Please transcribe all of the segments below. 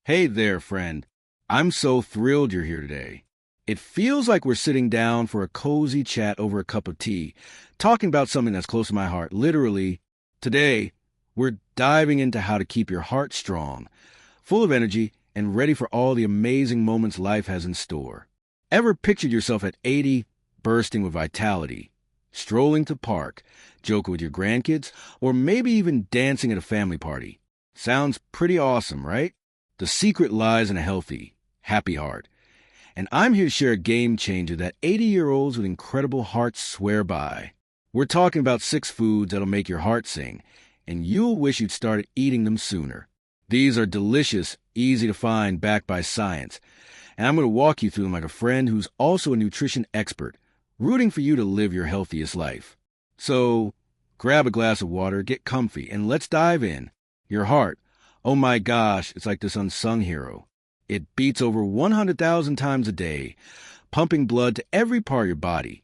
Hey there, friend. I'm so thrilled you're here today. It feels like we're sitting down for a cozy chat over a cup of tea, talking about something that's close to my heart. Literally, today, we're diving into how to keep your heart strong, full of energy, and ready for all the amazing moments life has in store. Ever pictured yourself at 80, bursting with vitality, strolling to park, joking with your grandkids, or maybe even dancing at a family party? Sounds pretty awesome, right? The secret lies in a healthy, happy heart. And I'm here to share a game changer that 80-year-olds with incredible hearts swear by. We're talking about 6 foods that'll make your heart sing, and you'll wish you'd started eating them sooner. These are delicious, easy to find, backed by science. And I'm going to walk you through them like a friend who's also a nutrition expert, rooting for you to live your healthiest life. So, grab a glass of water, get comfy, and let's dive in. Your heart. Oh my gosh, it's like this unsung hero. It beats over 100,000 times a day, pumping blood to every part of your body,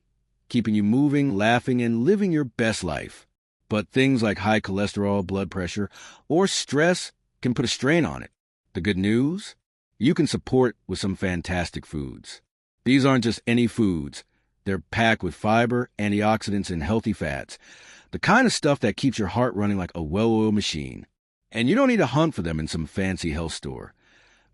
keeping you moving, laughing, and living your best life. But things like high cholesterol, blood pressure, or stress can put a strain on it. The good news? You can support with some fantastic foods. These aren't just any foods. They're packed with fiber, antioxidants, and healthy fats. The kind of stuff that keeps your heart running like a well-oiled machine. And you don't need to hunt for them in some fancy health store.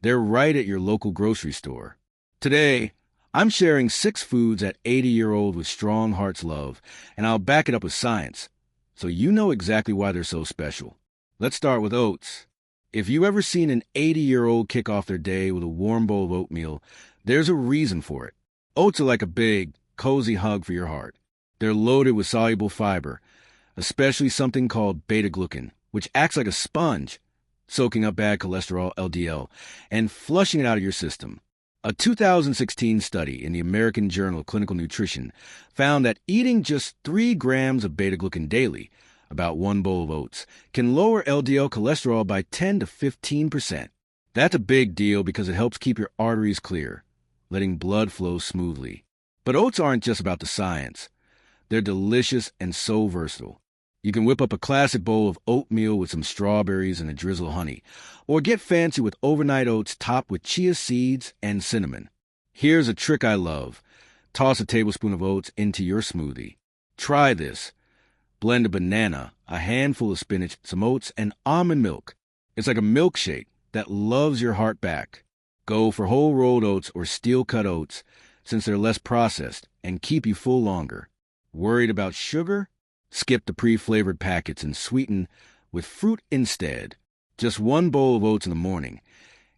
They're right at your local grocery store. Today, I'm sharing 6 foods that 80-year-olds with strong hearts love, and I'll back it up with science, so you know exactly why they're so special. Let's start with oats. If you've ever seen an 80-year-old kick off their day with a warm bowl of oatmeal, there's a reason for it. Oats are like a big, cozy hug for your heart. They're loaded with soluble fiber, especially something called beta-glucan, which acts like a sponge, soaking up bad cholesterol, LDL, and flushing it out of your system. A 2016 study in the American Journal of Clinical Nutrition found that eating just 3 grams of beta-glucan daily, about 1 bowl of oats, can lower LDL cholesterol by 10 to 15%. That's a big deal because it helps keep your arteries clear, letting blood flow smoothly. But oats aren't just about the science. They're delicious and so versatile. You can whip up a classic bowl of oatmeal with some strawberries and a drizzle of honey, or get fancy with overnight oats topped with chia seeds and cinnamon. Here's a trick I love. Toss a tablespoon of oats into your smoothie. Try this. Blend a banana, a handful of spinach, some oats, and almond milk. It's like a milkshake that loves your heart back. Go for whole rolled oats or steel-cut oats, since they're less processed and keep you full longer. Worried about sugar? Skip the pre-flavored packets and sweeten with fruit instead. Just 1 bowl of oats in the morning,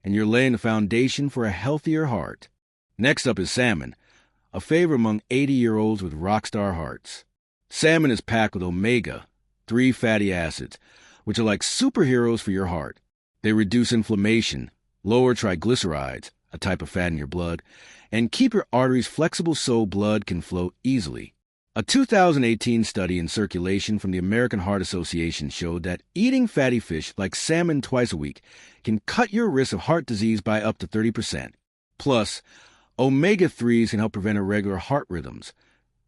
and you're laying the foundation for a healthier heart. Next up is salmon, a favorite among 80-year-olds with rockstar hearts. Salmon is packed with omega-3 fatty acids, which are like superheroes for your heart. They reduce inflammation, lower triglycerides, a type of fat in your blood, and keep your arteries flexible so blood can flow easily. A 2018 study in Circulation from the American Heart Association showed that eating fatty fish like salmon twice a week can cut your risk of heart disease by up to 30%. Plus, omega-3s can help prevent irregular heart rhythms,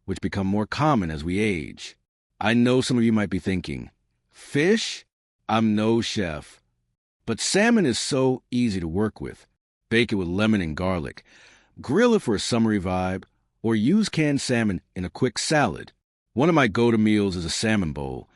which become more common as we age. I know some of you might be thinking, fish? I'm no chef. But salmon is so easy to work with. Bake it with lemon and garlic. Grill it for a summery vibe, or use canned salmon in a quick salad. One of my go-to meals is a salmon bowl.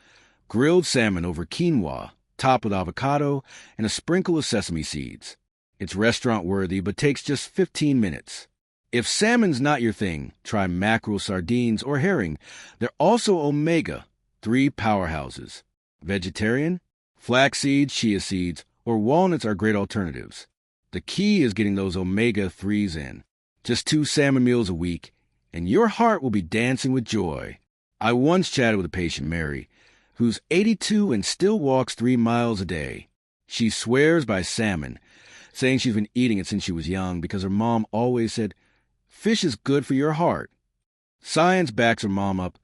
Grilled salmon over quinoa, topped with avocado and a sprinkle of sesame seeds. It's restaurant-worthy, but takes just 15 minutes. If salmon's not your thing, try mackerel, sardines, or herring. They're also omega-3 powerhouses. Vegetarian? Flax seeds, chia seeds, or walnuts are great alternatives. The key is getting those omega-3s in. Just 2 salmon meals a week, and your heart will be dancing with joy. I once chatted with a patient, Mary, who's 82 and still walks 3 miles a day. She swears by salmon, saying she's been eating it since she was young because her mom always said, "Fish is good for your heart." Science backs her mom up,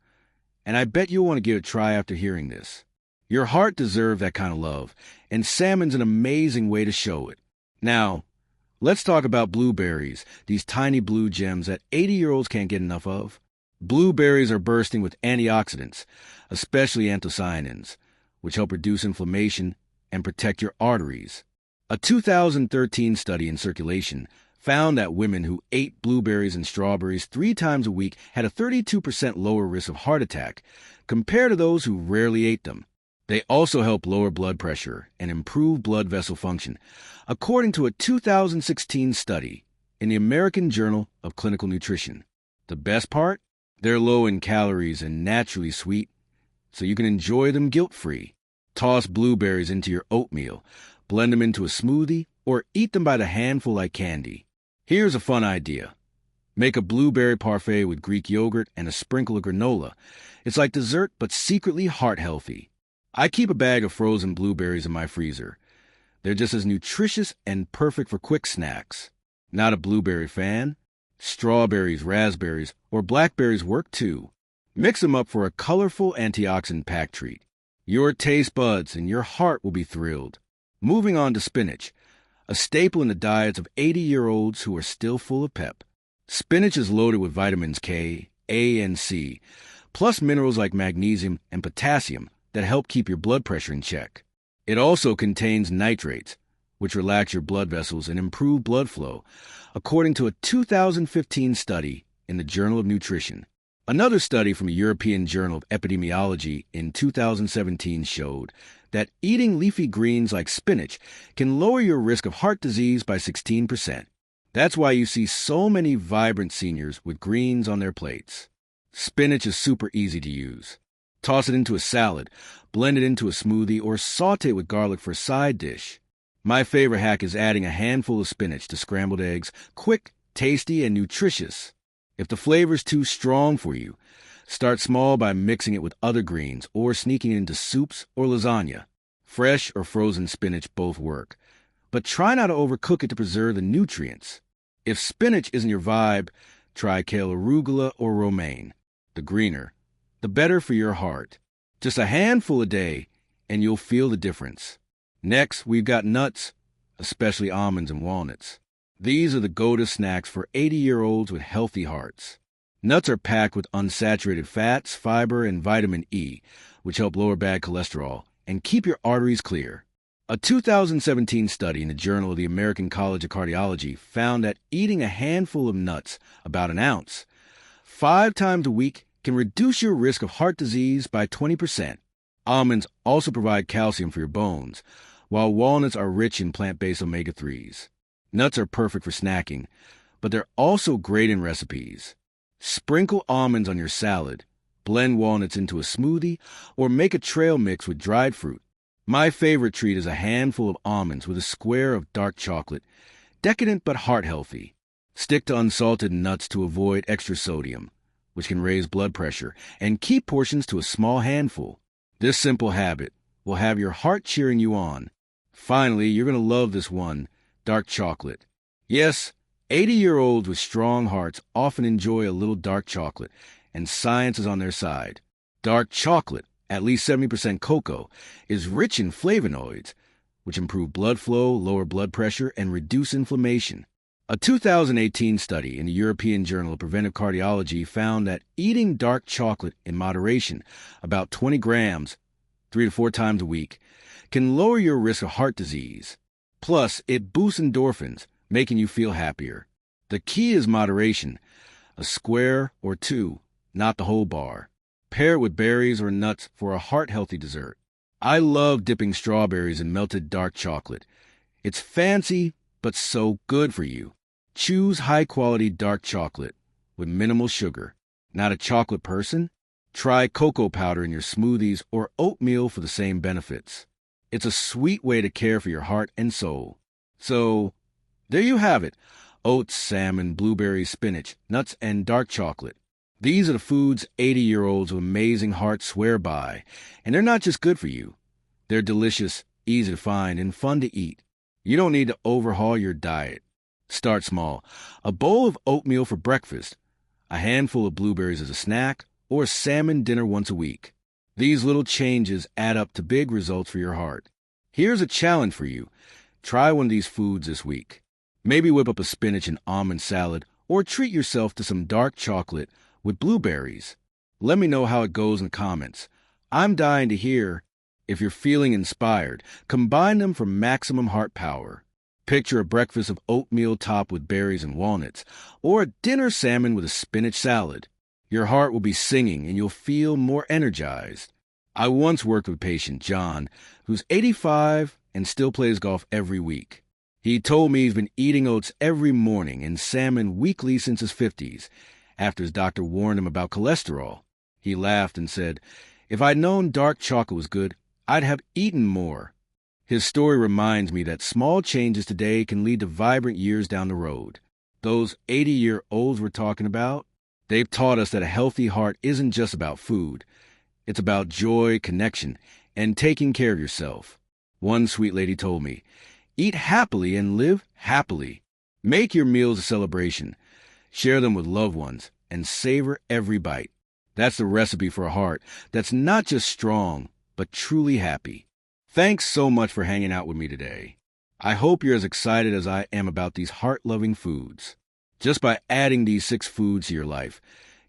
and I bet you'll want to give it a try after hearing this. Your heart deserves that kind of love, and salmon's an amazing way to show it. Now, let's talk about blueberries, these tiny blue gems that 80-year-olds can't get enough of. Blueberries are bursting with antioxidants, especially anthocyanins, which help reduce inflammation and protect your arteries. A 2013 study in Circulation found that women who ate blueberries and strawberries 3 times a week had a 32% lower risk of heart attack compared to those who rarely ate them. They also help lower blood pressure and improve blood vessel function, according to a 2016 study in the American Journal of Clinical Nutrition. The best part? They're low in calories and naturally sweet, so you can enjoy them guilt-free. Toss blueberries into your oatmeal, blend them into a smoothie, or eat them by the handful like candy. Here's a fun idea. Make a blueberry parfait with Greek yogurt and a sprinkle of granola. It's like dessert, but secretly heart-healthy. I keep a bag of frozen blueberries in my freezer. They're just as nutritious and perfect for quick snacks. Not a blueberry fan? Strawberries, raspberries, or blackberries work too. Mix them up for a colorful antioxidant-packed treat. Your taste buds and your heart will be thrilled. Moving on to spinach, a staple in the diets of 80-year-olds who are still full of pep. Spinach is loaded with vitamins K, A, and C, plus minerals like magnesium and potassium that help keep your blood pressure in check. It also contains nitrates, which relax your blood vessels and improve blood flow, according to a 2015 study in the Journal of Nutrition. Another study from the European Journal of Epidemiology in 2017 showed that eating leafy greens like spinach can lower your risk of heart disease by 16%. That's why you see so many vibrant seniors with greens on their plates. Spinach is super easy to use. Toss it into a salad, blend it into a smoothie, or saute with garlic for a side dish. My favorite hack is adding a handful of spinach to scrambled eggs, quick, tasty, and nutritious. If the flavor's too strong for you, start small by mixing it with other greens or sneaking it into soups or lasagna. Fresh or frozen spinach both work, but try not to overcook it to preserve the nutrients. If spinach isn't your vibe, try kale arugula or romaine. The greener, the better for your heart. Just a handful a day, and you'll feel the difference. Next, we've got nuts, especially almonds and walnuts. These are the go-to snacks for 80-year-olds with healthy hearts. Nuts are packed with unsaturated fats, fiber, and vitamin E, which help lower bad cholesterol and keep your arteries clear. A 2017 study in the Journal of the American College of Cardiology found that eating a handful of nuts, about an ounce, 5 times a week can reduce your risk of heart disease by 20%. Almonds also provide calcium for your bones, while walnuts are rich in plant-based omega-3s. Nuts are perfect for snacking, but they're also great in recipes. Sprinkle almonds on your salad, blend walnuts into a smoothie, or make a trail mix with dried fruit. My favorite treat is a handful of almonds with a square of dark chocolate, decadent but heart-healthy. Stick to unsalted nuts to avoid extra sodium, which can raise blood pressure, and keep portions to a small handful. This simple habit will have your heart cheering you on. Finally, you're going to love this one, dark chocolate. Yes, 80-year-olds with strong hearts often enjoy a little dark chocolate, and science is on their side. Dark chocolate, at least 70% cocoa, is rich in flavonoids, which improve blood flow, lower blood pressure, and reduce inflammation. A 2018 study in the European Journal of Preventive Cardiology found that eating dark chocolate in moderation, about 20 grams, 3 to 4 times a week, can lower your risk of heart disease. Plus, it boosts endorphins, making you feel happier. The key is moderation, a square or 2, not the whole bar. Pair it with berries or nuts for a heart-healthy dessert. I love dipping strawberries in melted dark chocolate. It's fancy, but so good for you. Choose high-quality dark chocolate with minimal sugar. Not a chocolate person? Try cocoa powder in your smoothies or oatmeal for the same benefits. It's a sweet way to care for your heart and soul. So, there you have it. Oats, salmon, blueberries, spinach, nuts, and dark chocolate. These are the foods 80-year-olds with amazing hearts swear by. And they're not just good for you. They're delicious, easy to find, and fun to eat. You don't need to overhaul your diet. Start small. A bowl of oatmeal for breakfast, a handful of blueberries as a snack, or a salmon dinner once a week. These little changes add up to big results for your heart. Here's a challenge for you. Try one of these foods this week. Maybe whip up a spinach and almond salad, or treat yourself to some dark chocolate with blueberries. Let me know how it goes in the comments. I'm dying to hear. If you're feeling inspired, combine them for maximum heart power. Picture a breakfast of oatmeal topped with berries and walnuts, or a dinner salmon with a spinach salad. Your heart will be singing and you'll feel more energized. I once worked with patient John, who's 85 and still plays golf every week. He told me he's been eating oats every morning and salmon weekly since his 50s, after his doctor warned him about cholesterol. He laughed and said, "If I'd known dark chocolate was good, I'd have eaten more." His story reminds me that small changes today can lead to vibrant years down the road. Those 80-year-olds we're talking about, they've taught us that a healthy heart isn't just about food. It's about joy, connection, and taking care of yourself. One sweet lady told me, "Eat happily and live happily." Make your meals a celebration. Share them with loved ones and savor every bite. That's the recipe for a heart that's not just strong, but truly happy. Thanks so much for hanging out with me today. I hope you're as excited as I am about these heart-loving foods. Just by adding these 6 foods to your life,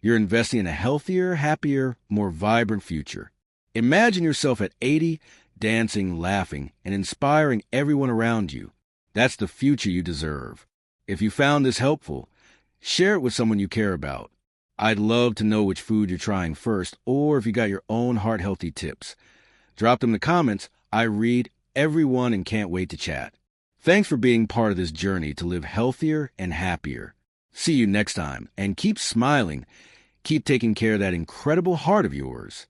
you're investing in a healthier, happier, more vibrant future. Imagine yourself at 80, dancing, laughing, and inspiring everyone around you. That's the future you deserve. If you found this helpful, share it with someone you care about. I'd love to know which food you're trying first, or if you got your own heart-healthy tips. Drop them in the comments. I read every one and can't wait to chat. Thanks for being part of this journey to live healthier and happier. See you next time, and keep smiling. Keep taking care of that incredible heart of yours.